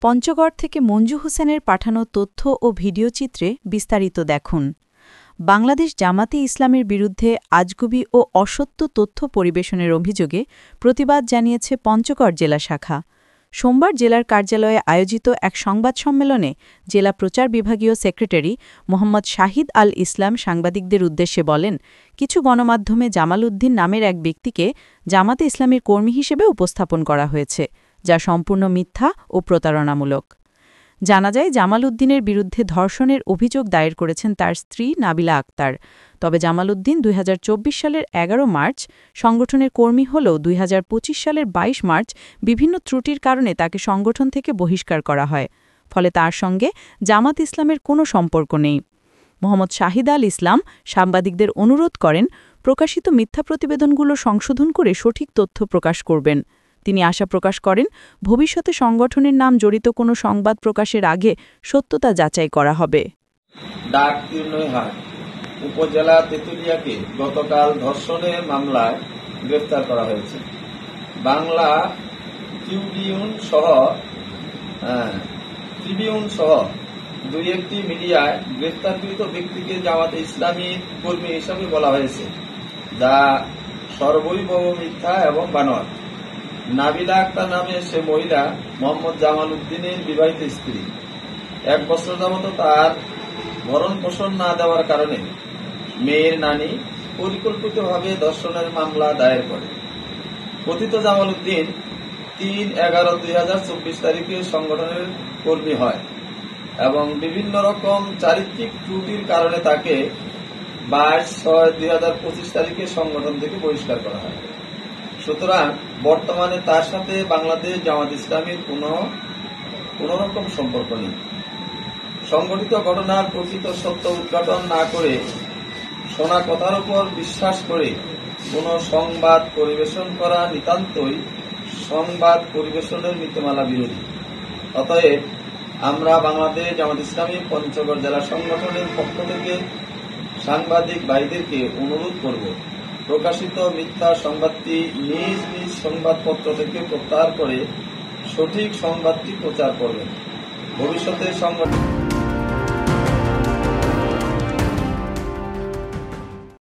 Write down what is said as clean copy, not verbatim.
পঞ্চগড় থেকে মঞ্জু হোসেনের পাঠানো তথ্য ও ভিডিওচিত্রে বিস্তারিত দেখুন। বাংলাদেশ জামাতে ইসলামের বিরুদ্ধে আজগুবি ও অসত্য তথ্য পরিবেশনের অভিযোগে প্রতিবাদ জানিয়েছে পঞ্চগড় জেলা শাখা। সোমবার জেলার কার্যালয়ে আয়োজিত এক সংবাদ সম্মেলনে জেলা প্রচার বিভাগীয় সেক্রেটারি মোহাম্মদ শাহিদ আল ইসলাম সাংবাদিকদের উদ্দেশ্যে বলেন, কিছু গণমাধ্যমে জামাল উদ্দিন নামের এক ব্যক্তিকে জামাতে ইসলামের কর্মী হিসেবে উপস্থাপন করা হয়েছে, যা সম্পূর্ণ মিথ্যা ও প্রতারণামূলক। জানা যায়, জামাল উদ্দিনের বিরুদ্ধে ধর্ষণের অভিযোগ দায়ের করেছেন তার স্ত্রী নাবিলা আক্তার। তবে জামাল উদ্দিন ২০২৪ সালের ১১ মার্চ সংগঠনের কর্মী হলেও ২০২৫ সালের ২২ মার্চ বিভিন্ন ত্রুটির কারণে তাকে সংগঠন থেকে বহিষ্কার করা হয়। ফলে তার সঙ্গে জামাত ইসলামের কোনো সম্পর্ক নেই। মোহাম্মদ শাহিদ আল ইসলাম সাংবাদিকদের অনুরোধ করেন, প্রকাশিত মিথ্যা প্রতিবেদনগুলো সংশোধন করে সঠিক তথ্য প্রকাশ করবেন। তিনি আশা প্রকাশ করেন, ভবিষ্যতে সংগঠনের নাম জড়িত কোনো সংবাদ প্রকাশের আগে সত্যতা যাচাই করা হবে। ডাক তীর্ণহাট উপজেলা তেঁতুলিয়াকে গতকাল ধর্ষণের মামলায় গ্রেফতার করা হয়েছে। বাংলা ট্রিবিউন সহ দুই একটি মিডিয়ায় গ্রেফতারকৃত ব্যক্তিকে জামাতে ইসলামী কর্মী হিসাবে বলা হয়েছে, যা সর্বৈব মিথ্যা এবং বানোয়াট। নাবিলা আক্তার নামে সে মহিলা মোহাম্মদ জামাল উদ্দিনের বিবাহিত স্ত্রী। ১ বছর যাবত তার ভরণ পোষণ না দেওয়ার কারণে মেয়ের নানি পরিকল্পিতভাবে ধর্ষণের মামলা দায়ের করে। কথিত জামাল উদ্দিন ৩/১১/২০২৪ তারিখে সংগঠনের কর্মী হয় এবং বিভিন্ন রকম চারিত্রিক ত্রুটির কারণে তাকে ২২/৬/২০২৫ তারিখে সংগঠন থেকে বহিষ্কার করা হয়। সুতরাং বর্তমানে তার সাথে বাংলাদেশ জামাত ইসলামীর কোন রকম সম্পর্ক নেই। সংঘটিত ঘটনার প্রকৃত সত্য উদ্ঘাটন না করে শোনা কথার উপর বিশ্বাস করে কোন সংবাদ পরিবেশন করা নিতান্তই সংবাদ পরিবেশনের নীতিমালা বিরোধী। অতএব আমরা বাংলাদেশ জামাত ইসলামী পঞ্চগড় জেলা সংগঠনের পক্ষ থেকে সাংবাদিক ভাইদেরকে অনুরোধ করব, প্রকাশিত মিথ্যা সংবাদটি নিজ নিজ সংবাদপত্র থেকে প্রত্যাহার করে সঠিক সংবাদটি প্রচার করবেন। ভবিষ্যতে সংগঠন